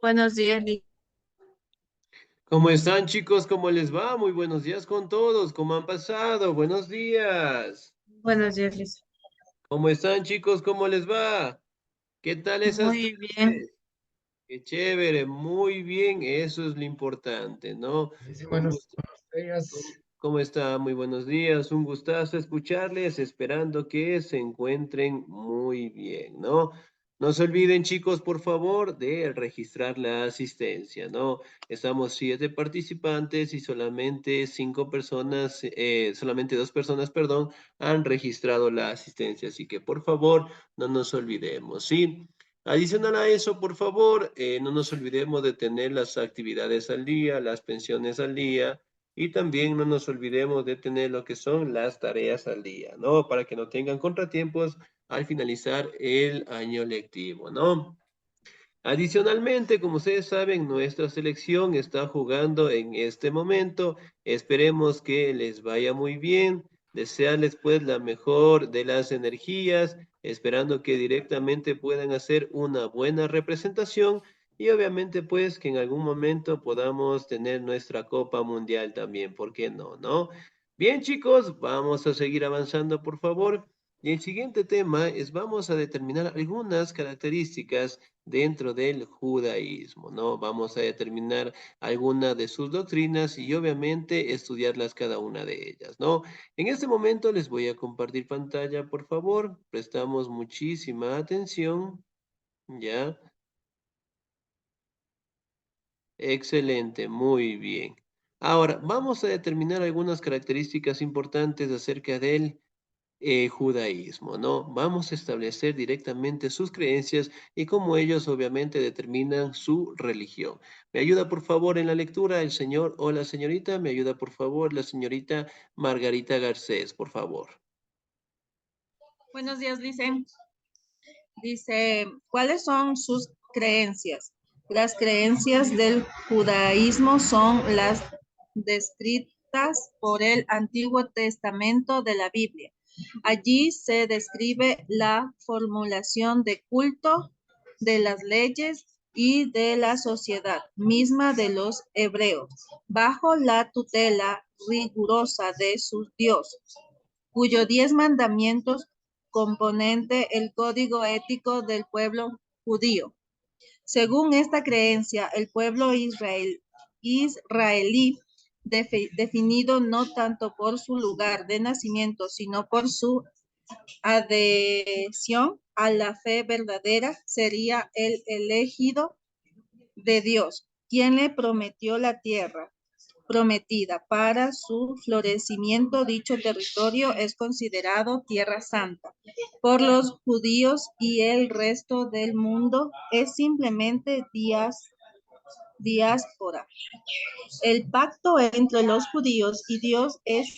Buenos días, ¿Cómo están, chicos? ¿Cómo les va? Muy buenos días con todos. ¿Cómo han pasado? Buenos días. buenos días, Liz. ¿Cómo están, chicos? ¿Cómo les va? ¿Qué tal esas Muy bien. clases? Qué chévere, muy bien, eso es lo importante, ¿no? Dice, Un buenos, gusto. buenos días. ¿Cómo está? Muy buenos días, un gustazo escucharles, esperando que se encuentren muy bien, ¿no? No se olviden, chicos, por favor, de registrar la asistencia, ¿no? Estamos 7 participantes y solamente 5 personas, solamente 2 personas, perdón, han registrado la asistencia, así que por favor, no nos olvidemos, ¿sí? Adicional a eso, por favor, no nos olvidemos de tener las actividades al día, las pensiones al día y también no nos olvidemos de tener lo que son las tareas al día, ¿no? Para que no tengan contratiempos al finalizar el año lectivo, ¿no? Adicionalmente, como ustedes saben, nuestra selección está jugando en este momento. Esperemos que les vaya muy bien. Desearles pues la mejor de las energías, esperando que directamente puedan hacer una buena representación y obviamente pues que en algún momento podamos tener nuestra Copa Mundial también, ¿por qué no, no? Bien, chicos, vamos a seguir avanzando, por favor. Y el siguiente tema es vamos a determinar algunas características dentro del judaísmo, ¿no? Vamos a determinar algunas de sus doctrinas y obviamente estudiarlas cada una de ellas, ¿no? En este momento les voy a compartir pantalla, por favor. Prestamos muchísima atención, ¿ya? Excelente, muy bien. Ahora, vamos a determinar algunas características importantes acerca del judaísmo, ¿no? Vamos a establecer directamente sus creencias y cómo ellos obviamente determinan su religión. ¿Me ayuda por favor en la lectura el señor o la señorita? ¿Me ayuda por favor la señorita Margarita Garcés, por favor? Buenos días, Licen. Dice, ¿cuáles son sus creencias? Las creencias del judaísmo son las descritas por el Antiguo Testamento de la Biblia. Allí se describe la formulación de culto, de las leyes y de la sociedad misma de los hebreos, bajo la tutela rigurosa de sus dioses, cuyos 10 mandamientos componente el código ético del pueblo judío. Según esta creencia, el pueblo israelí, definido no tanto por su lugar de nacimiento, sino por su adhesión a la fe verdadera, sería el elegido de Dios, quien le prometió la tierra prometida. Para su florecimiento, dicho territorio es considerado Tierra Santa. Por los judíos y el resto del mundo es simplemente diáspora. El pacto entre los judíos y Dios es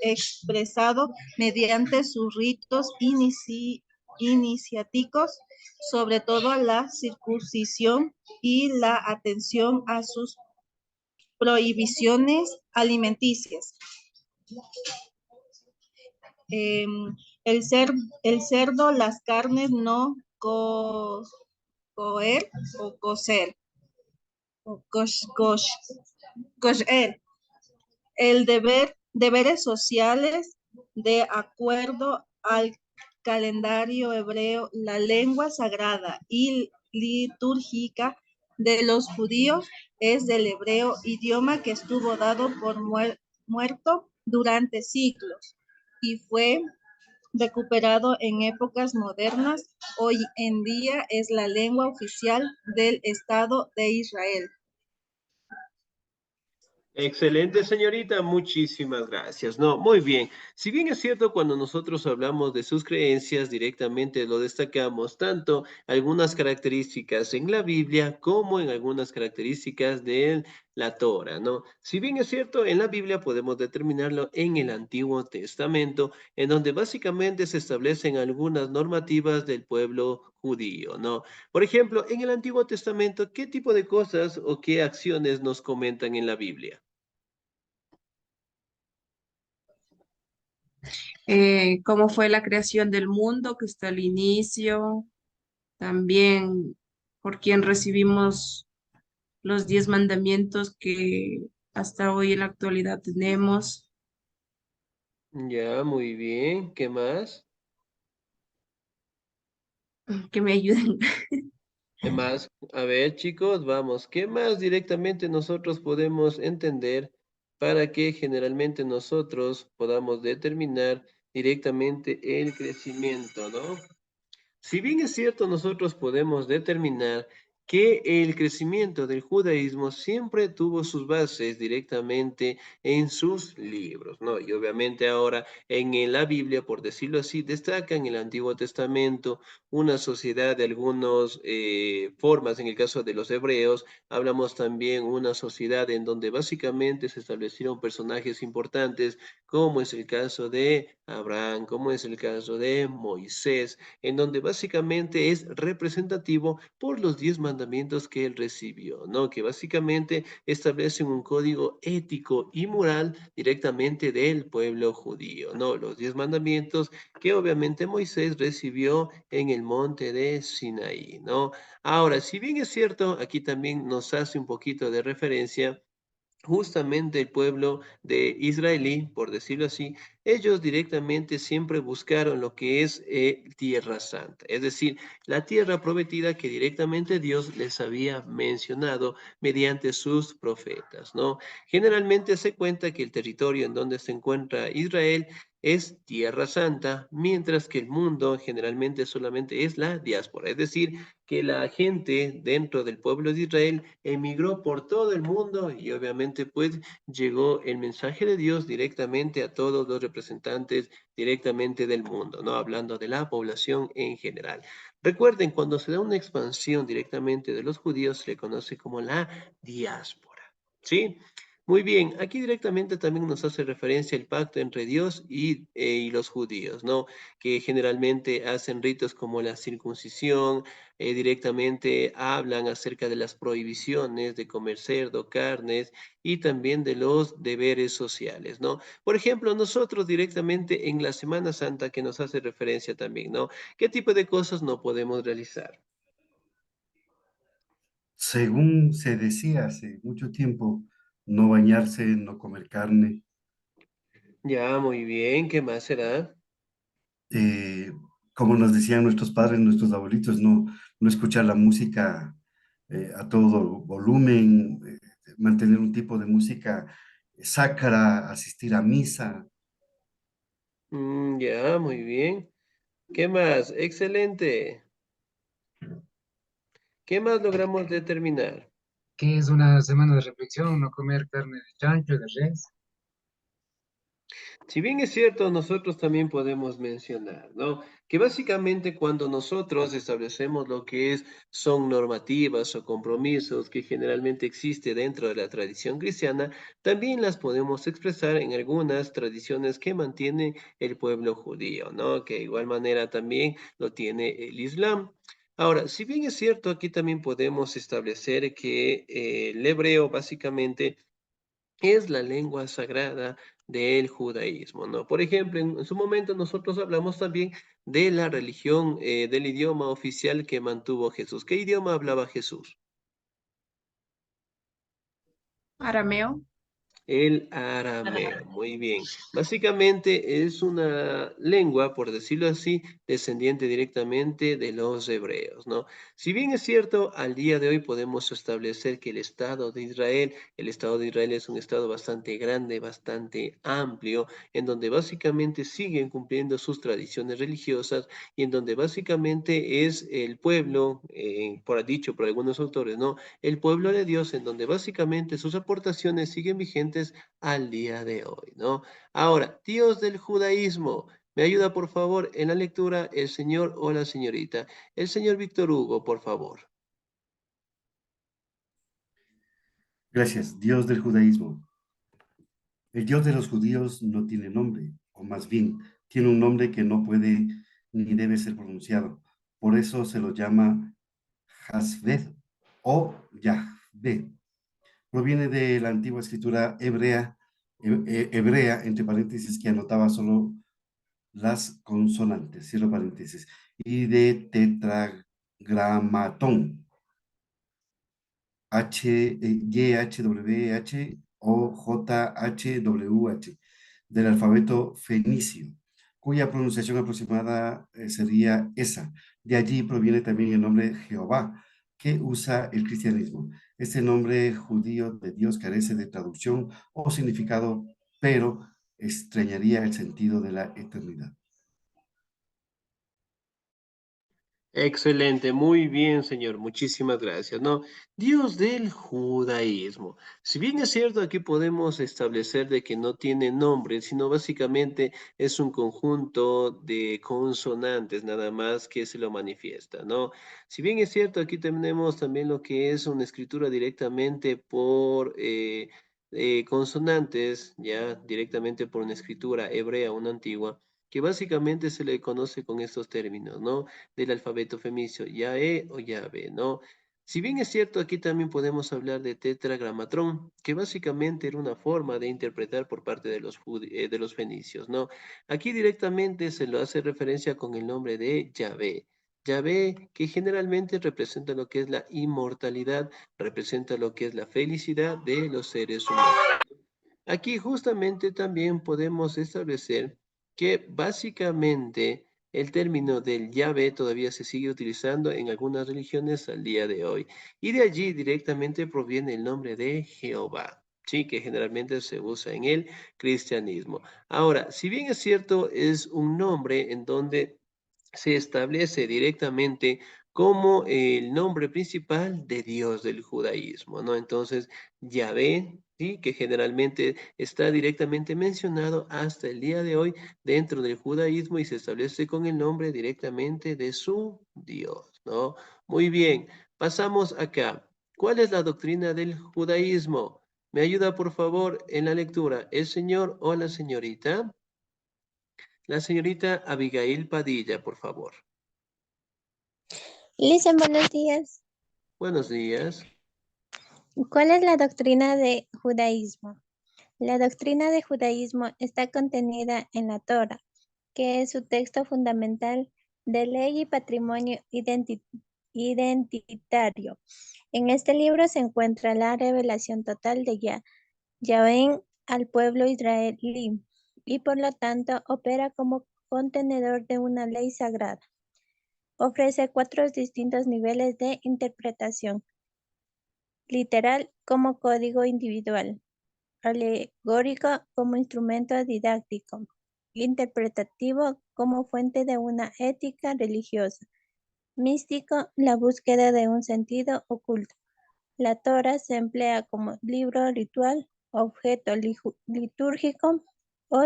expresado mediante sus ritos iniciáticos, sobre todo la circuncisión y la atención a sus prohibiciones alimenticias. Eh, el, cer el cerdo, las carnes no coer o cocer, o kosher. El deberes sociales de acuerdo al calendario hebreo, la lengua sagrada y litúrgica de los judíos es del hebreo, idioma que estuvo dado por muerto durante siglos y fue recuperado en épocas modernas. Hoy en día es la lengua oficial del Estado de Israel. Excelente, señorita, muchísimas gracias. No, muy bien. Si bien es cierto, cuando nosotros hablamos de sus creencias, directamente lo destacamos tanto algunas características en la Biblia como en algunas características de la Torah, ¿no? Si bien es cierto, en la Biblia podemos determinarlo en el Antiguo Testamento, en donde básicamente se establecen algunas normativas del pueblo judío, ¿no? Por ejemplo, en el Antiguo Testamento, ¿qué tipo de cosas o qué acciones nos comentan en la Biblia? Cómo fue la creación del mundo, que está al inicio, también por quien recibimos los 10 mandamientos que hasta hoy en la actualidad tenemos. Ya, muy bien. ¿Qué más? Que me ayuden. ¿Qué más? A ver, chicos, vamos. ¿Qué más directamente nosotros podemos entender para que generalmente nosotros podamos determinar directamente el crecimiento, ¿no? Si bien es cierto, nosotros podemos determinar que el crecimiento del judaísmo siempre tuvo sus bases directamente en sus libros, ¿no? Y obviamente ahora en la Biblia, por decirlo así, destaca en el Antiguo Testamento una sociedad de algunas formas, en el caso de los hebreos, hablamos también una sociedad en donde básicamente se establecieron personajes importantes, como es el caso de Abraham, como es el caso de Moisés, en donde básicamente es representativo por los 10 mandamientos que él recibió, ¿no? Que básicamente establecen un código ético y moral directamente del pueblo judío, ¿no? Los 10 mandamientos que obviamente Moisés recibió en el monte de Sinaí, ¿no? Ahora, si bien es cierto, aquí también nos hace un poquito de referencia justamente el pueblo de israelí, por decirlo así, ellos directamente siempre buscaron lo que es Tierra Santa, es decir, la tierra prometida que directamente Dios les había mencionado mediante sus profetas, ¿no? Generalmente se cuenta que el territorio en donde se encuentra Israel es Tierra Santa, mientras que el mundo generalmente solamente es la diáspora, es decir, que la gente dentro del pueblo de Israel emigró por todo el mundo y obviamente pues llegó el mensaje de Dios directamente a todos los representantes directamente del mundo, ¿no? Hablando de la población en general. Recuerden, cuando se da una expansión directamente de los judíos, se le conoce como la diáspora, ¿sí? Muy bien, aquí directamente también nos hace referencia el pacto entre Dios y los judíos, ¿no? Que generalmente hacen ritos como la circuncisión, directamente hablan acerca de las prohibiciones de comer cerdo, carnes y también de los deberes sociales, ¿no? Por ejemplo, nosotros directamente en la Semana Santa que nos hace referencia también, ¿no? ¿Qué tipo de cosas no podemos realizar? Según se decía hace mucho tiempo, no bañarse, no comer carne, Ya, muy bien, ¿qué más será? eh, como nos decían nuestros padres, nuestros abuelitos, no escuchar la música a todo volumen, mantener un tipo de música sacra, asistir a misa. Ya, muy bien. ¿Qué más? Excelente. ¿Qué más logramos determinar? Que es una semana de reflexión, no comer carne de chancho, de res. Si bien es cierto, nosotros también podemos mencionar, ¿no? Que básicamente cuando nosotros establecemos lo que son normativas o compromisos que generalmente existe dentro de la tradición cristiana, también las podemos expresar en algunas tradiciones que mantiene el pueblo judío, ¿no? Que de igual manera también lo tiene el Islam. Ahora, si bien es cierto, aquí también podemos establecer que el hebreo básicamente es la lengua sagrada del judaísmo, ¿no? Por ejemplo, en su momento nosotros hablamos también de la religión, del idioma oficial que mantuvo Jesús. ¿Qué idioma hablaba Jesús? Arameo. El arameo, muy bien. Básicamente es una lengua, por decirlo así, descendiente directamente de los hebreos, ¿no? Si bien es cierto, al día de hoy podemos establecer que el Estado de Israel es un estado bastante grande, bastante amplio, en donde básicamente siguen cumpliendo sus tradiciones religiosas y en donde básicamente es el pueblo, por dicho por algunos autores, ¿no? El pueblo de Dios, en donde básicamente sus aportaciones siguen vigentes al día de hoy, ¿no? Ahora, Dios del judaísmo, me ayuda por favor en la lectura el señor o la señorita. El señor Víctor Hugo, por favor. Gracias, Dios del judaísmo. El Dios de los judíos no tiene nombre, o más bien, tiene un nombre que no puede ni debe ser pronunciado. Por eso se lo llama Hasved o Yahvé. Proviene de la antigua escritura hebrea, entre paréntesis, que anotaba solo las consonantes, cierro paréntesis, y de tetragramatón, YHWH o JHWH del alfabeto fenicio, cuya pronunciación aproximada sería esa. De allí proviene también el nombre Jehová, que usa el cristianismo. Este nombre judío de Dios carece de traducción o significado, pero extrañaría el sentido de la eternidad. Excelente, muy bien, señor. Muchísimas gracias. No, Dios del judaísmo. Si bien es cierto, aquí podemos establecer de que no tiene nombre, sino básicamente es un conjunto de consonantes nada más que se lo manifiesta, ¿no? Si bien es cierto, aquí tenemos también lo que es una escritura directamente por consonantes, ya directamente por una escritura hebrea, una antigua, que básicamente se le conoce con estos términos, ¿no? Del alfabeto fenicio, Yae o Yabe, ¿no? Si bien es cierto, aquí también podemos hablar de tetragramatrón, que básicamente era una forma de interpretar por parte de los fenicios, ¿no? Aquí directamente se lo hace referencia con el nombre de Yahvé. Yahvé, que generalmente representa lo que es la inmortalidad, representa lo que es la felicidad de los seres humanos. Aquí justamente también podemos establecer que básicamente el término del Yahvé todavía se sigue utilizando en algunas religiones al día de hoy. Y de allí directamente proviene el nombre de Jehová, ¿sí? Que generalmente se usa en el cristianismo. Ahora, si bien es cierto, es un nombre en donde se establece directamente como el nombre principal de Dios del judaísmo, ¿no? Entonces, Yahvé, ¿sí? Que generalmente está directamente mencionado hasta el día de hoy dentro del judaísmo y se establece con el nombre directamente de su Dios, ¿no? Muy bien, pasamos acá. ¿Cuál es la doctrina del judaísmo? ¿Me ayuda, por favor, en la lectura el señor o la señorita? La señorita Abigail Padilla, por favor. Lisa, buenos días. Buenos días. ¿Cuál es la doctrina de judaísmo? La doctrina de judaísmo está contenida en la Torah, que es su texto fundamental de ley y patrimonio identitario. En este libro se encuentra la revelación total de Yahvé al pueblo israelí y por lo tanto opera como contenedor de una ley sagrada. Ofrece 4 distintos niveles de interpretación: literal como código individual, alegórico como instrumento didáctico, interpretativo como fuente de una ética religiosa, místico, la búsqueda de un sentido oculto. La Torá se emplea como libro ritual, objeto litúrgico o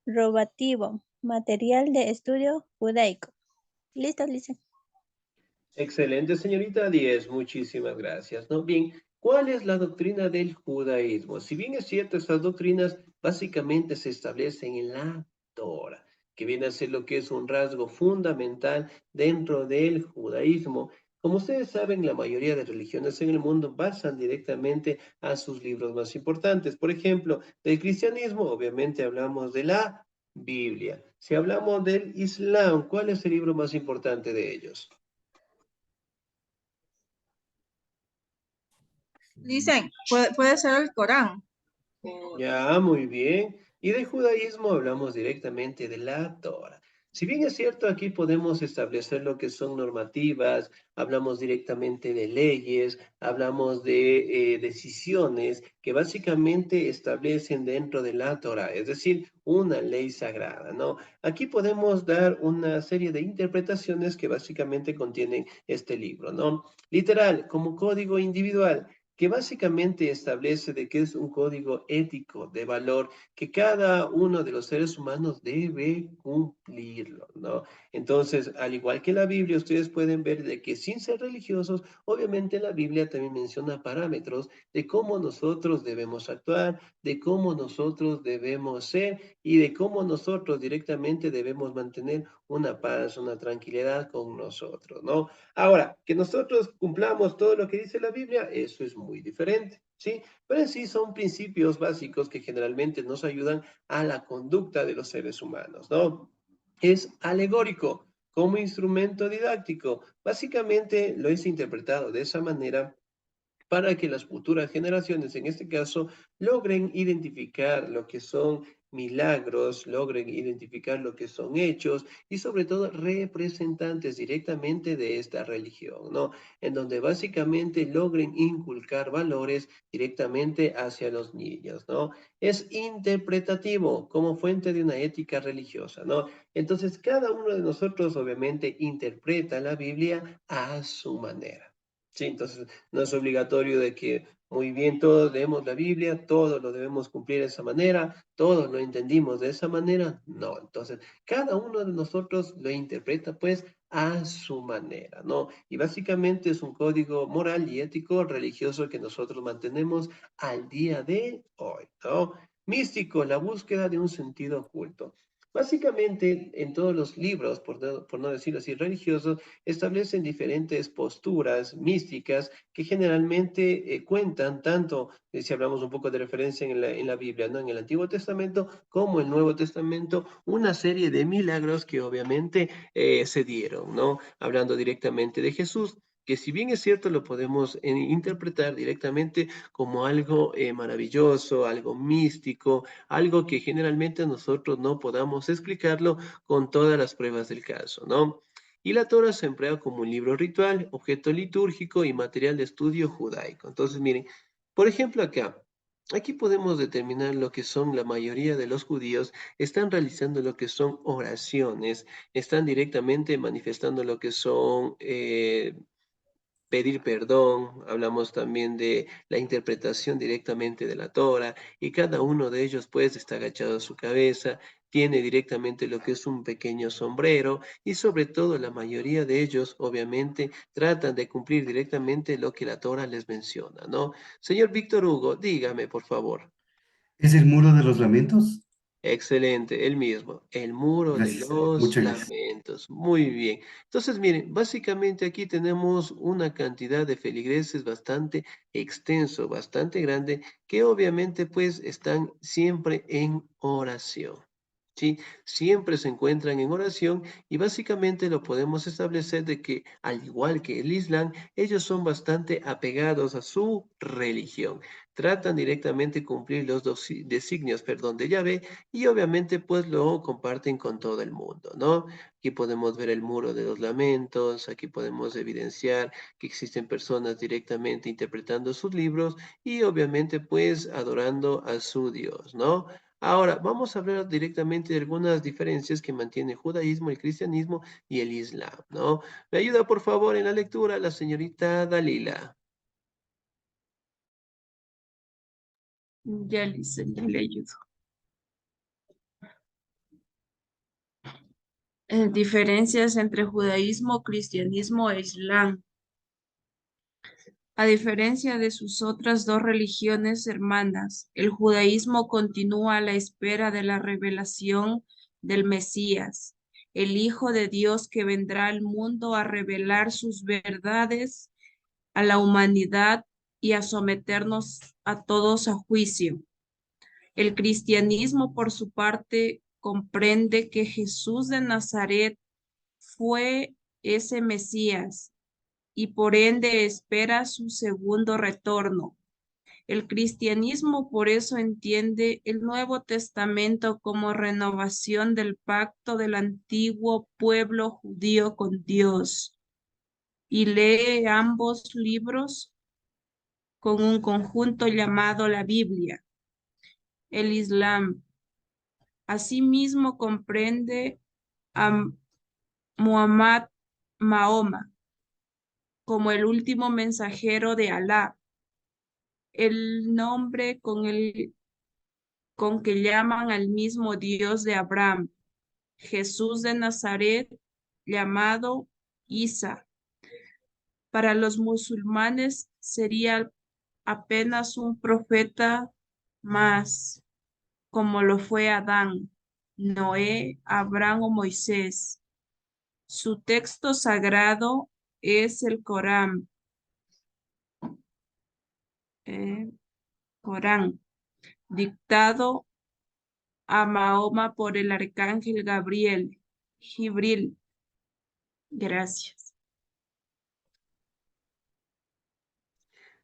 decorativo, material de estudio judaico. Listo, Lisa. Excelente, señorita 10. Muchísimas gracias. ¿No? Bien, ¿cuál es la doctrina del judaísmo? Si bien es cierto, estas doctrinas básicamente se establecen en la Torah, que viene a ser lo que es un rasgo fundamental dentro del judaísmo. Como ustedes saben, la mayoría de religiones en el mundo basan directamente a sus libros más importantes. Por ejemplo, del cristianismo, obviamente hablamos de la Biblia. Si hablamos del Islam, ¿cuál es el libro más importante de ellos? Dicen, puede ser el Corán. Ya, muy bien. Y del judaísmo hablamos directamente de la Torah. Si bien es cierto, aquí podemos establecer lo que son normativas, hablamos directamente de leyes, hablamos de decisiones que básicamente establecen dentro de la Torah, es decir, una ley sagrada, ¿no? Aquí podemos dar una serie de interpretaciones que básicamente contienen este libro, ¿no? Literal, como código individual, que básicamente establece de que es un código ético de valor que cada uno de los seres humanos debe cumplirlo, ¿no? Entonces, al igual que la Biblia, ustedes pueden ver de que sin ser religiosos, obviamente la Biblia también menciona parámetros de cómo nosotros debemos actuar, de cómo nosotros debemos ser y de cómo nosotros directamente debemos mantener una paz, una tranquilidad con nosotros, ¿no? Ahora, que nosotros cumplamos todo lo que dice la Biblia, eso es muy diferente, ¿sí? Pero en sí son principios básicos que generalmente nos ayudan a la conducta de los seres humanos, ¿no? Es alegórico como instrumento didáctico. Básicamente lo es interpretado de esa manera para que las futuras generaciones, en este caso, logren identificar lo que son milagros, logren identificar lo que son hechos y sobre todo representantes directamente de esta religión, ¿no? En donde básicamente logren inculcar valores directamente hacia los niños, ¿no? Es interpretativo como fuente de una ética religiosa, ¿no? Entonces, cada uno de nosotros obviamente interpreta la Biblia a su manera. Sí, entonces no es obligatorio de que muy bien todos leemos la Biblia, todos lo debemos cumplir de esa manera, todos lo entendimos de esa manera. No, entonces cada uno de nosotros lo interpreta pues a su manera, ¿no? Y básicamente es un código moral y ético religioso que nosotros mantenemos al día de hoy, ¿no? Místico, la búsqueda de un sentido oculto. Básicamente, en todos los libros, por no decirlo así, religiosos, establecen diferentes posturas místicas que generalmente cuentan tanto, si hablamos un poco de referencia en la Biblia, ¿no? En el Antiguo Testamento como el Nuevo Testamento, una serie de milagros que obviamente se dieron, ¿no? Hablando directamente de Jesús, que si bien es cierto lo podemos interpretar directamente como algo maravilloso, algo místico, algo que generalmente nosotros no podamos explicarlo con todas las pruebas del caso, ¿no? Y la Torah se emplea como un libro ritual, objeto litúrgico y material de estudio judaico. Entonces, miren, por ejemplo acá, aquí podemos determinar lo que son la mayoría de los judíos, están realizando lo que son oraciones, están directamente manifestando lo que son pedir perdón, hablamos también de la interpretación directamente de la Torah, y cada uno de ellos pues está agachado a su cabeza, tiene directamente lo que es un pequeño sombrero, y sobre todo la mayoría de ellos obviamente tratan de cumplir directamente lo que la Torah les menciona, ¿no? Señor Víctor Hugo, dígame por favor. ¿Es el muro de los lamentos? Excelente, el mismo, el muro de Gracias, los muchas gracias. lamentos. Muy bien. Entonces, miren, básicamente aquí tenemos una cantidad de feligreses bastante extenso, bastante grande, que obviamente pues están siempre en oración. ¿Sí? Siempre se encuentran en oración y básicamente lo podemos establecer de que, al igual que el Islam, ellos son bastante apegados a su religión. Tratan directamente de cumplir los designios, perdón, de Yahvé y obviamente pues lo comparten con todo el mundo, ¿no? Aquí podemos ver el muro de los lamentos, aquí podemos evidenciar que existen personas directamente interpretando sus libros y obviamente pues adorando a su Dios, ¿no? Ahora, vamos a hablar directamente de algunas diferencias que mantiene el judaísmo, el cristianismo y el islam, ¿no? Me ayuda por favor en la lectura la señorita Dalila. Ya, Lisa, ya le ayudo. Diferencias entre judaísmo, cristianismo e islam. A diferencia de sus otras dos religiones hermanas, el judaísmo continúa a la espera de la revelación del Mesías, el Hijo de Dios que vendrá al mundo a revelar sus verdades a la humanidad y a someternos a todos a juicio. El cristianismo, por su parte, comprende que Jesús de Nazaret fue ese Mesías y por ende espera su segundo retorno. El cristianismo por eso entiende el Nuevo Testamento como renovación del pacto del antiguo pueblo judío con Dios y lee ambos libros con un conjunto llamado la Biblia. El Islam asimismo comprende a Muhammad Mahoma como el último mensajero de Alá, el nombre con que llaman al mismo Dios de Abraham, Jesús de Nazaret, llamado Isa. Para los musulmanes sería apenas un profeta más, como lo fue Adán, Noé, Abraham o Moisés. Su texto sagrado es el Corán. eh, Corán, dictado a Mahoma por el arcángel Gabriel, Jibril. Gracias.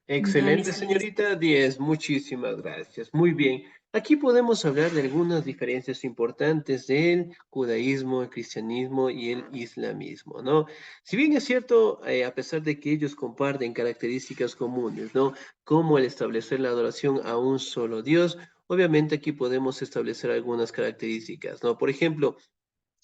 Excelente, listo. señorita 10. Muchísimas gracias. Muy bien. Aquí podemos hablar de algunas diferencias importantes del judaísmo, el cristianismo y el islamismo, ¿no? Si bien es cierto, a pesar de que ellos comparten características comunes, ¿no? Como el establecer la adoración a un solo Dios, obviamente aquí podemos establecer algunas características, ¿no? Por ejemplo,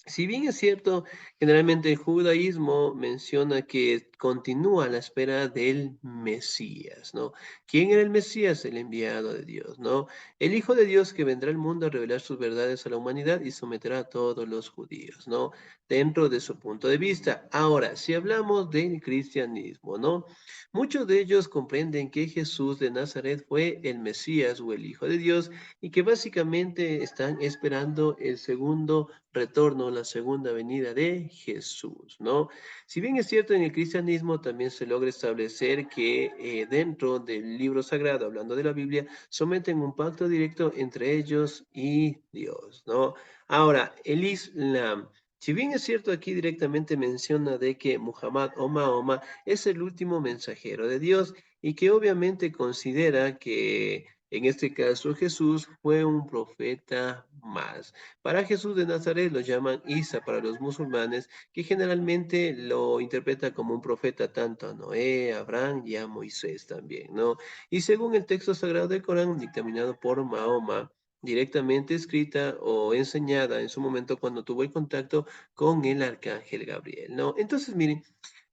si bien es cierto, generalmente el judaísmo menciona que continúa a la espera del Mesías, ¿no? ¿Quién era el Mesías? El enviado de Dios, ¿no? El Hijo de Dios que vendrá al mundo a revelar sus verdades a la humanidad y someterá a todos los judíos, ¿no? Dentro de su punto de vista. Ahora, si hablamos del cristianismo, ¿no? Muchos de ellos comprenden que Jesús de Nazaret fue el Mesías o el Hijo de Dios y que básicamente están esperando el segundo retorno, la segunda venida de Jesús, ¿no? Si bien es cierto, en el cristianismo también se logra establecer que dentro del libro sagrado, hablando de la Biblia, someten un pacto directo entre ellos y Dios, ¿no? Ahora, el Islam. Si bien es cierto, aquí directamente menciona de que Muhammad o Mahoma es el último mensajero de Dios y que obviamente considera que en este caso Jesús fue un profeta más. Para Jesús de Nazaret lo llaman Isa para los musulmanes, que generalmente lo interpreta como un profeta tanto a Noé, a Abraham y a Moisés también, ¿no? Y según el texto sagrado del Corán, dictaminado por Mahoma, directamente escrita o enseñada en su momento cuando tuvo el contacto con el arcángel Gabriel, ¿no? Entonces, miren,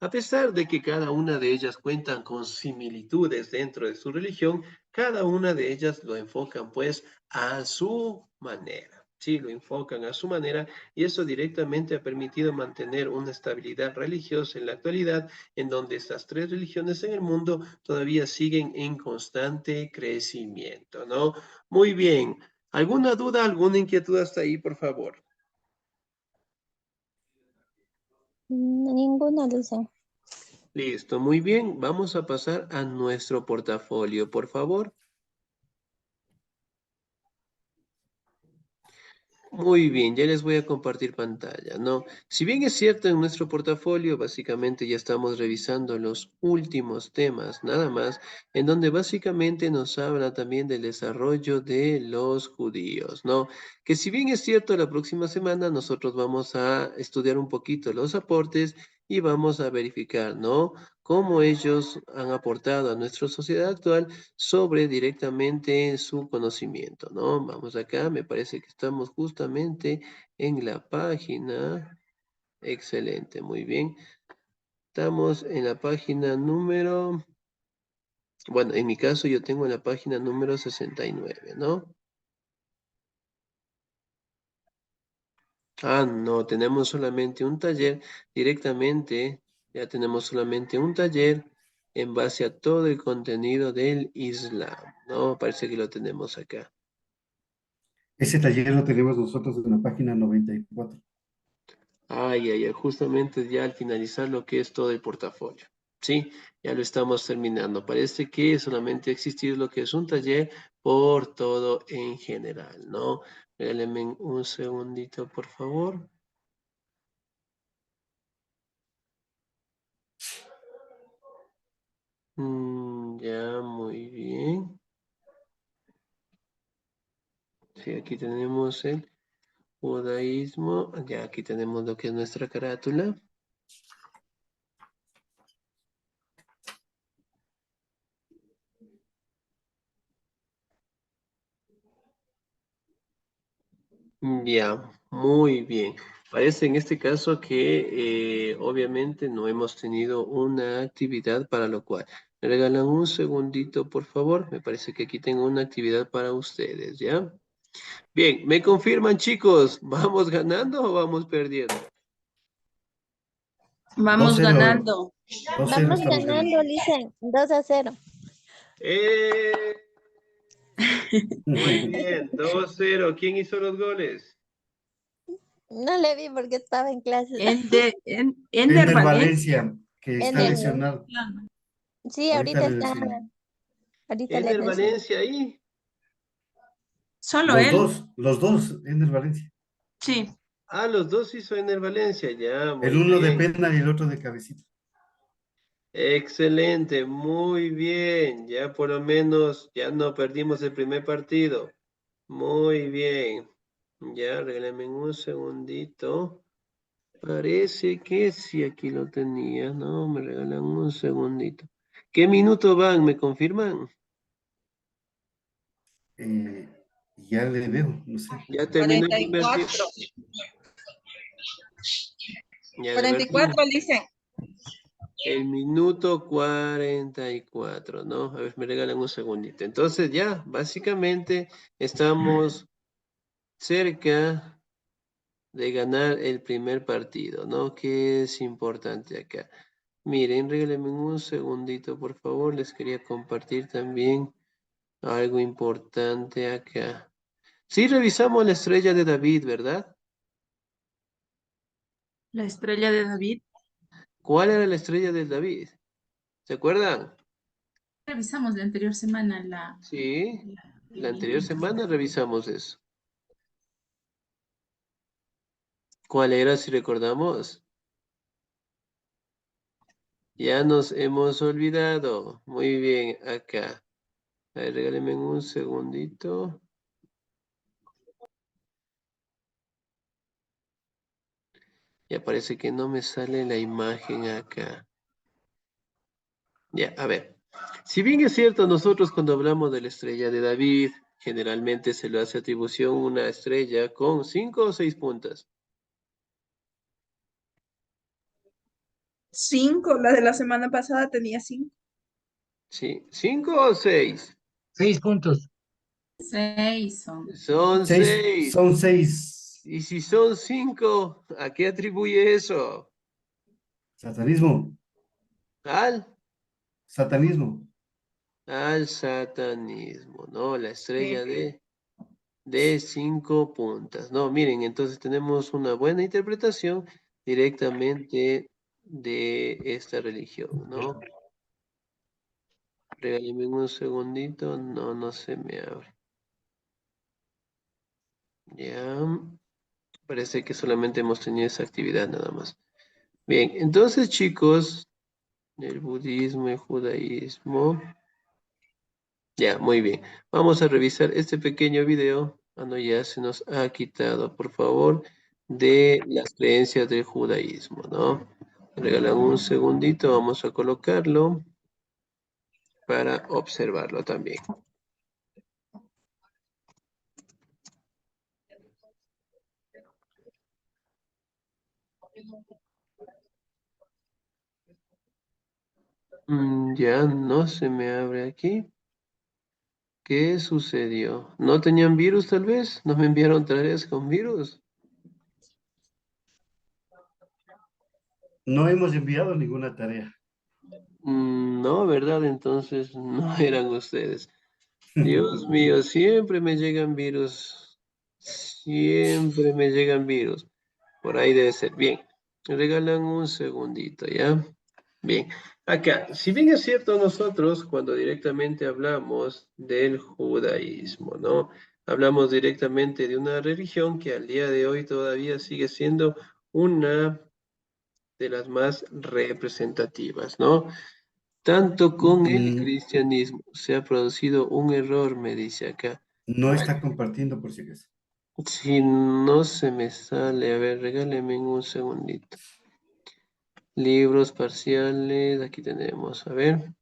a pesar de que cada una de ellas cuentan con similitudes dentro de su religión, cada una de ellas lo enfocan pues a su manera. Sí, lo enfocan a su manera y eso directamente ha permitido mantener una estabilidad religiosa en la actualidad, en donde estas tres religiones en el mundo todavía siguen en constante crecimiento, ¿no? Muy bien. ¿Alguna duda, alguna inquietud hasta ahí, por favor? Ninguna, dice. Listo, muy bien. Vamos a pasar a nuestro portafolio, por favor. Muy bien, ya les voy a compartir pantalla, ¿no? Si bien es cierto, en nuestro portafolio básicamente ya estamos revisando los últimos temas, nada más, en donde básicamente nos habla también del desarrollo de los judíos, ¿no? Que si bien es cierto, la próxima semana nosotros vamos a estudiar un poquito los aportes y vamos a verificar, ¿no? Cómo ellos han aportado a nuestra sociedad actual sobre directamente su conocimiento, ¿no? Vamos acá, me parece que estamos justamente en la página. Excelente, muy bien. Estamos en la página número, bueno, en mi caso yo tengo la página número 69, ¿no? Ah, no, tenemos solamente un taller directamente, ya tenemos solamente un taller en base a todo el contenido del Islam, ¿no? Parece que lo tenemos acá. Ese taller lo tenemos nosotros en la página 94. Ay, ay, ay, justamente ya al finalizar lo que es todo el portafolio. Sí, ya lo estamos terminando. Parece que solamente existir lo que es un taller por todo en general, ¿no? Regálenme un segundito, por favor. Ya, muy bien. Sí, aquí tenemos el judaísmo. Ya aquí tenemos lo que es nuestra carátula. Ya, muy bien. Parece en este caso que obviamente no hemos tenido una actividad para lo cual. Me regalan un segundito, por favor. Me parece que aquí tengo una actividad para ustedes, ¿ya? Bien, ¿me confirman, chicos? ¿Vamos ganando o vamos perdiendo? Vamos 2-0, ganando. 2-0 Vamos estamos ganando. ganando, dicen, 2-0. ¡Eh! Muy bien, 2-0. ¿Quién hizo los goles? No le vi porque estaba en clases. Ender Ender Valencia. Valencia, que está Ender, lesionado. sí, Ahorita ahorita está, regresó. ahorita le Eder menciono. Valencia ahí. Solo él. Los dos, Ender Valencia. Sí. Ah, los dos hizo Ender Valencia. Ya, El muy uno de bien. pena y el otro de cabecita. Excelente, muy bien. Ya por lo menos ya no perdimos el primer partido. Muy bien. Ya, regálame un segundito. Parece que sí, aquí lo tenía. No, me regalan un segundito. ¿Qué minuto van? ¿Me confirman? Ya le veo, no sé. Ya terminó el primer tiempo. 44. Ya debe haber 44 dicen. el minuto 44, ¿no? A ver, me regalan un segundito. Entonces ya, básicamente estamos cerca de ganar el primer partido, ¿no? Que es importante acá. Miren, regálenme un segundito, por favor. Les quería compartir también algo importante acá. Sí, revisamos la estrella de David, ¿verdad? La estrella de David. ¿Cuál era la estrella de David? ¿Se acuerdan? Revisamos la anterior semana Sí, la el anterior intento. semana revisamos eso. ¿Cuál era, si recordamos? Ya nos hemos olvidado. Muy bien, acá. A ver, regálenme un segundito. Ya parece que no me sale la imagen acá. Ya, a ver. Si bien es cierto, nosotros cuando hablamos de la estrella de David, generalmente se le hace atribución a una estrella con 5 o 6 puntas. 5, la de la semana pasada tenía 5. ¿Sí? ¿5 o 6? 6 puntos. 6 son. Son 6, 6. son 6. Y si son 5, ¿a qué atribuye eso? Satanismo, Al, satanismo. al satanismo, ¿no? La estrella de 5 puntas. No, miren, entonces tenemos una buena interpretación directamente de esta religión, ¿no? Regálenme un segundito. No, no se me abre. Ya. Parece que solamente hemos tenido esa actividad nada más. Bien, entonces chicos, el budismo, el judaísmo. Ya, muy bien. Vamos a revisar este pequeño video. Ah, no, ya se nos ha quitado, por favor, de las creencias del judaísmo, ¿no? Me regalan un segundito, vamos a colocarlo para observarlo también. Ya no se me abre aquí. ¿Qué sucedió? ¿No tenían virus tal vez? ¿No me enviaron tareas con virus? No hemos enviado ninguna tarea. No, ¿verdad? Entonces no eran ustedes. Dios mío, siempre me llegan virus. Siempre me llegan virus. Por ahí debe ser. Bien, me regalan un segundito, ¿ya? Bien, acá, si bien es cierto nosotros cuando directamente hablamos del judaísmo, ¿no? Hablamos directamente de una religión que al día de hoy todavía sigue siendo una de las más representativas, ¿no? Tanto con el Mm, cristianismo se ha producido un error, me dice acá. No está compartiendo por si acaso. Si no se me sale, a ver, regáleme un segundito. Libros parciales, aquí tenemos, a ver.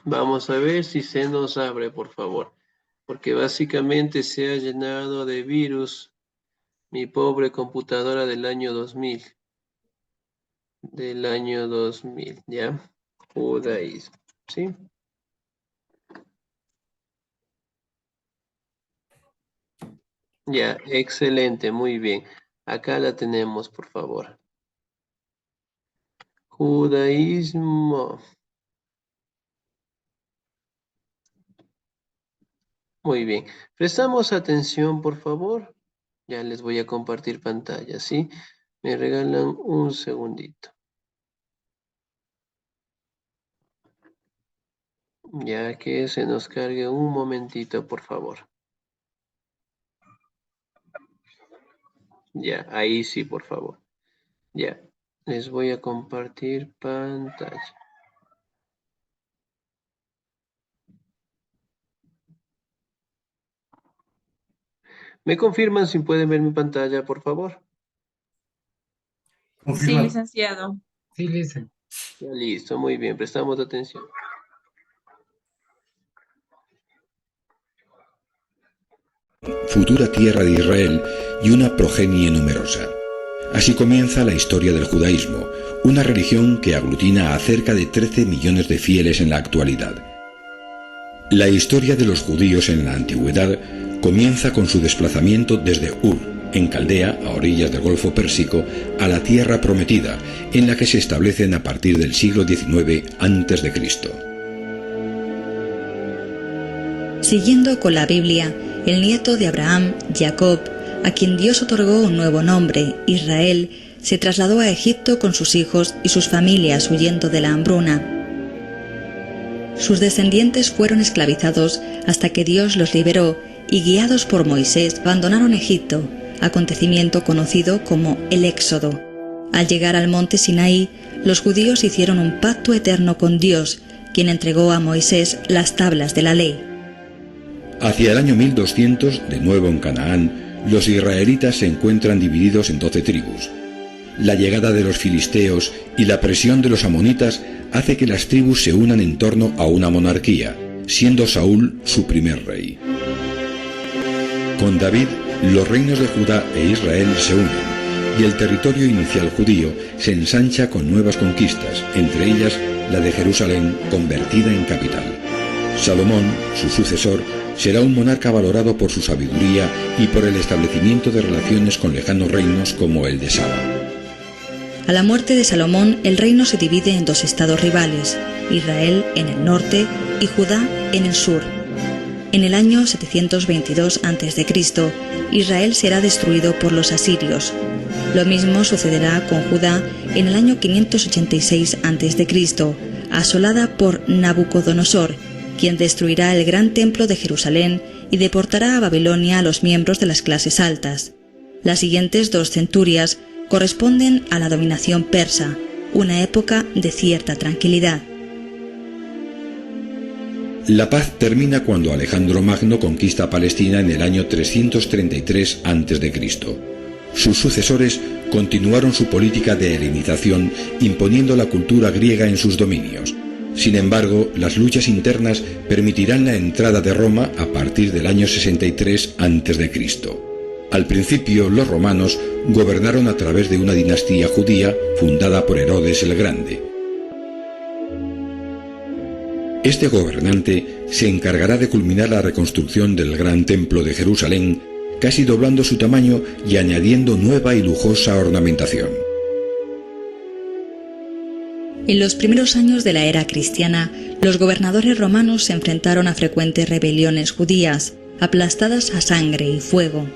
Vamos a ver si se nos abre, por favor. Porque básicamente se ha llenado de virus mi pobre computadora del año 2000. Del año 2000, ¿ya? Judaísmo, ¿sí? Ya, excelente, muy bien. Acá la tenemos, por favor. Judaísmo. Muy bien. Prestamos atención, por favor. Ya les voy a compartir pantalla, ¿sí? Me regalan un segundito. Ya que se nos cargue un momentito, por favor. Ya, ahí sí, por favor. Ya, les voy a compartir pantalla. ¿Me confirman si pueden ver mi pantalla, por favor? Sí, Confirmado. licenciado. Sí, listen. Ya, listo, muy bien, prestamos atención. Futura tierra de Israel y una progenie numerosa. Así comienza la historia del judaísmo, una religión que aglutina a cerca de 13 millones de fieles en la actualidad. La historia de los judíos en la antigüedad comienza con su desplazamiento desde Ur, en Caldea, a orillas del Golfo Pérsico, a la Tierra Prometida, en la que se establecen a partir del siglo XIX a.C. Siguiendo con la Biblia, el nieto de Abraham, Jacob, a quien Dios otorgó un nuevo nombre, Israel, se trasladó a Egipto con sus hijos y sus familias huyendo de la hambruna. Sus descendientes fueron esclavizados hasta que Dios los liberó y, guiados por Moisés, abandonaron Egipto, acontecimiento conocido como el Éxodo. Al llegar al monte Sinaí, los judíos hicieron un pacto eterno con Dios, quien entregó a Moisés las tablas de la ley. Hacia el año 1200, de nuevo en Canaán, los israelitas se encuentran divididos en 12 tribus. La llegada de los filisteos y la presión de los amonitas hace que las tribus se unan en torno a una monarquía, siendo Saúl su primer rey. Con David, los reinos de Judá e Israel se unen, y el territorio inicial judío se ensancha con nuevas conquistas, entre ellas la de Jerusalén, convertida en capital. Salomón, su sucesor, será un monarca valorado por su sabiduría y por el establecimiento de relaciones con lejanos reinos como el de Saba. A la muerte de Salomón, el reino se divide en dos estados rivales, Israel en el norte y Judá en el sur. En el año 722 a.C., Israel será destruido por los asirios. Lo mismo sucederá con Judá en el año 586 a.C., asolada por Nabucodonosor, quien destruirá el gran templo de Jerusalén y deportará a Babilonia a los miembros de las clases altas. Las siguientes 2 centurias corresponden a la dominación persa, una época de cierta tranquilidad. La paz termina cuando Alejandro Magno conquista Palestina en el año 333 a.C. Sus sucesores continuaron su política de helenización, imponiendo la cultura griega en sus dominios. Sin embargo, las luchas internas permitirán la entrada de Roma a partir del año 63 a.C. Al principio, los romanos gobernaron a través de una dinastía judía fundada por Herodes el Grande. Este gobernante se encargará de culminar la reconstrucción del gran templo de Jerusalén, casi doblando su tamaño y añadiendo nueva y lujosa ornamentación. En los primeros años de la era cristiana, los gobernadores romanos se enfrentaron a frecuentes rebeliones judías, aplastadas a sangre y fuego.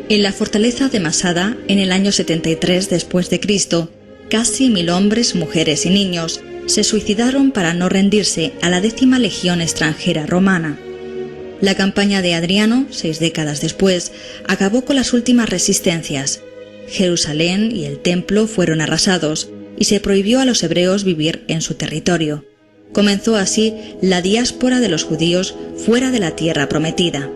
En la fortaleza de Masada, en el año 73 después de Cristo, casi 1000 hombres, mujeres y niños se suicidaron para no rendirse a la 10ª legión extranjera romana. La campaña de Adriano, 6 décadas después, acabó con las últimas resistencias. Jerusalén y el templo fueron arrasados y se prohibió a los hebreos vivir en su territorio. Comenzó así la diáspora de los judíos fuera de la tierra prometida.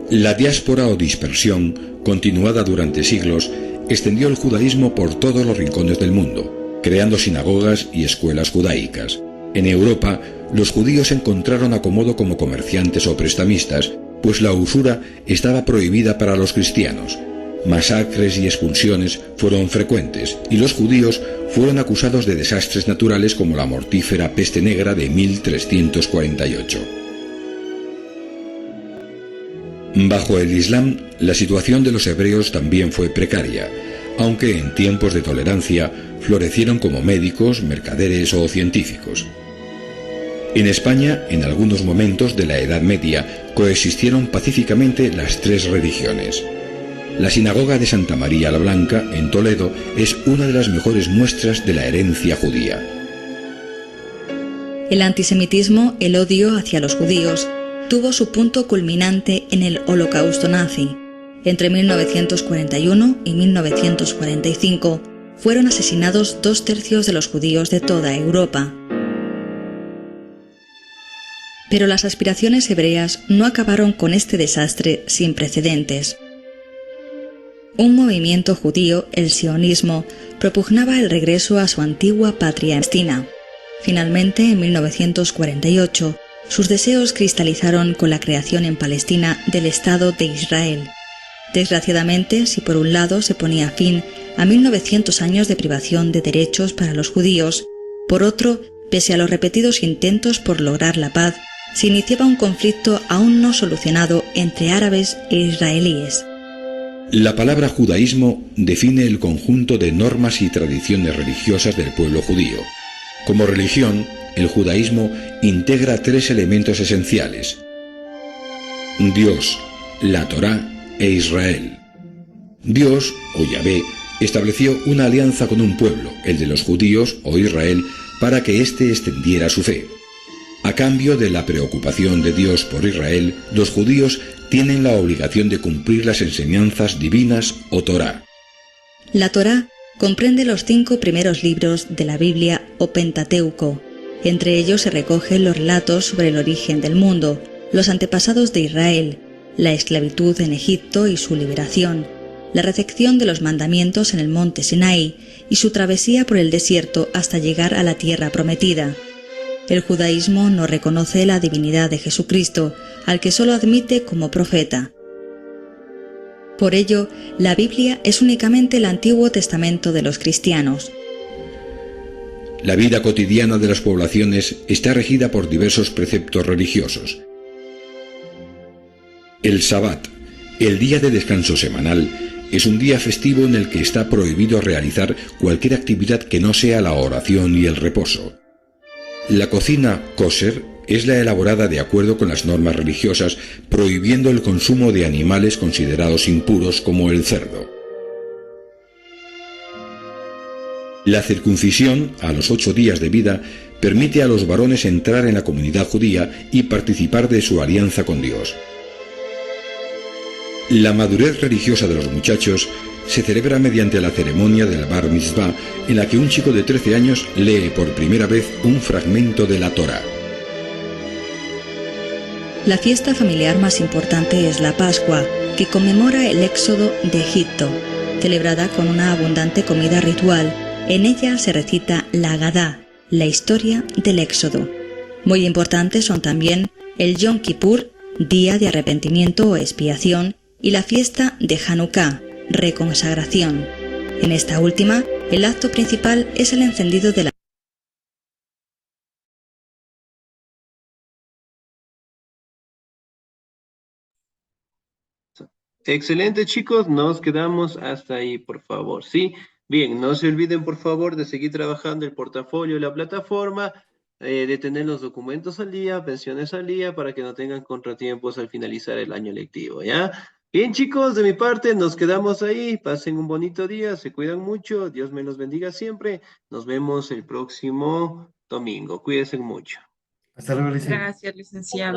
La diáspora o dispersión, continuada durante siglos, extendió el judaísmo por todos los rincones del mundo, creando sinagogas y escuelas judaicas. En Europa, los judíos encontraron acomodo como comerciantes o prestamistas, pues la usura estaba prohibida para los cristianos. Masacres y expulsiones fueron frecuentes y los judíos fueron acusados de desastres naturales como la mortífera peste negra de 1348. Bajo el Islam, la situación de los hebreos también fue precaria, aunque en tiempos de tolerancia florecieron como médicos, mercaderes o científicos. En España, en algunos momentos de la Edad Media, coexistieron pacíficamente las 3 religiones. La sinagoga de Santa María la Blanca, en Toledo, es una de las mejores muestras de la herencia judía. El antisemitismo, el odio hacia los judíos, tuvo su punto culminante en el Holocausto nazi. Entre 1941 y 1945 fueron asesinados 2/3 de los judíos de toda Europa. Pero las aspiraciones hebreas no acabaron con este desastre sin precedentes. Un movimiento judío, el sionismo, propugnaba el regreso a su antigua patria palestina. Finalmente, en 1948, sus deseos cristalizaron con la creación en Palestina del Estado de Israel. Desgraciadamente, si por un lado se ponía fin a 1900 años de privación de derechos para los judíos, por otro, pese a los repetidos intentos por lograr la paz, se iniciaba un conflicto aún no solucionado entre árabes e israelíes. La palabra judaísmo define el conjunto de normas y tradiciones religiosas del pueblo judío. Como religión, el judaísmo integra tres elementos esenciales: Dios, la Torá e Israel. Dios, o Yahvé, estableció una alianza con un pueblo, el de los judíos o Israel, para que éste extendiera su fe. A cambio de la preocupación de Dios por Israel, los judíos tienen la obligación de cumplir las enseñanzas divinas o Torá. La Torá comprende los 5 primeros libros de la Biblia o Pentateuco. Entre ellos se recogen los relatos sobre el origen del mundo, los antepasados de Israel, la esclavitud en Egipto y su liberación, la recepción de los mandamientos en el monte Sinaí y su travesía por el desierto hasta llegar a la tierra prometida. El judaísmo no reconoce la divinidad de Jesucristo, al que solo admite como profeta. Por ello, la Biblia es únicamente el Antiguo Testamento de los cristianos. La vida cotidiana de las poblaciones está regida por diversos preceptos religiosos. El Sabbat, el día de descanso semanal, es un día festivo en el que está prohibido realizar cualquier actividad que no sea la oración y el reposo. La cocina kosher es la elaborada de acuerdo con las normas religiosas, prohibiendo el consumo de animales considerados impuros como el cerdo. La circuncisión, a los 8 días de vida, permite a los varones entrar en la comunidad judía y participar de su alianza con Dios. La madurez religiosa de los muchachos se celebra mediante la ceremonia del Bar Mitzvah, en la que un chico de 13 años lee por primera vez un fragmento de la Torá. La fiesta familiar más importante es la Pascua, que conmemora el éxodo de Egipto, celebrada con una abundante comida ritual. En ella se recita la Agadá, la historia del éxodo. Muy importantes son también el Yom Kippur, día de arrepentimiento o expiación, y la fiesta de Hanukkah, reconsagración. En esta última, el acto principal es el encendido de la Excelente, chicos, nos quedamos hasta ahí, por favor, ¿sí? Bien, no se olviden, por favor, de seguir trabajando el portafolio y la plataforma, de tener los documentos al día, pensiones al día, para que no tengan contratiempos al finalizar el año lectivo, ¿ya? Bien, chicos, de mi parte, nos quedamos ahí. Pasen un bonito día, se cuidan mucho, Dios me los bendiga siempre. Nos vemos el próximo domingo. Cuídense mucho. Hasta luego, Alicia. Gracias, licenciados.